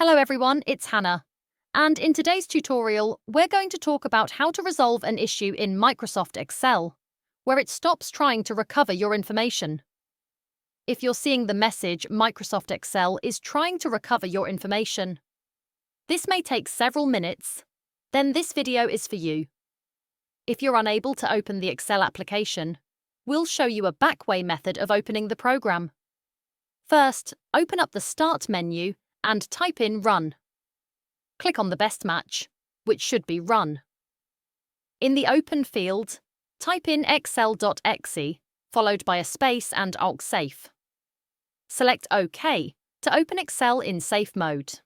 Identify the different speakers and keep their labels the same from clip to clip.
Speaker 1: Hello everyone, it's Hannah. And in today's tutorial, we're going to talk about how to resolve an issue in Microsoft Excel, where it stops trying to recover your information. If you're seeing the message Microsoft Excel is trying to recover your information, this may take several minutes, then this video is for you. If you're unable to open the Excel application, we'll show you a backway method of opening the program. First, open up the Start menu and type in Run. Click on the best match, which should be Run. In the Open field, type in excel.exe, followed by a space and Alt Safe. Select OK to open Excel in safe mode.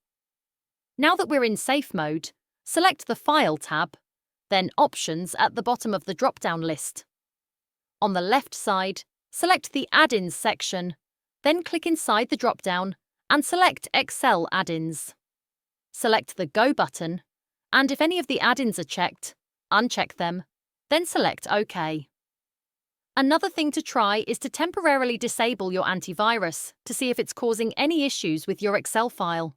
Speaker 1: Now that we're in safe mode, select the File tab, then Options at the bottom of the drop-down list. On the left side, select the Add-ins section, then click inside the drop-down and select Excel Add-ins. Select the Go button, and if any of the add-ins are checked, uncheck them, then select OK. Another thing to try is to temporarily disable your antivirus to see if it's causing any issues with your Excel file.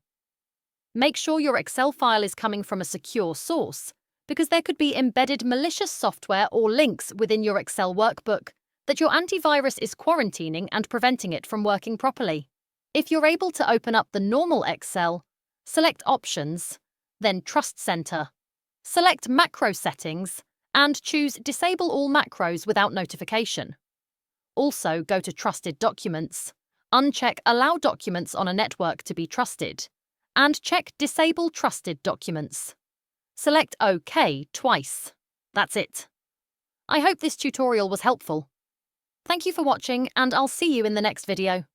Speaker 1: Make sure your Excel file is coming from a secure source, because there could be embedded malicious software or links within your Excel workbook that your antivirus is quarantining and preventing it from working properly. If you're able to open up the normal Excel, select Options, then Trust Center. Select Macro Settings and choose Disable all macros without notification. Also, go to Trusted Documents, uncheck Allow documents on a network to be trusted, and check Disable Trusted Documents. Select OK twice. That's it. I hope this tutorial was helpful. Thank you for watching, and I'll see you in the next video.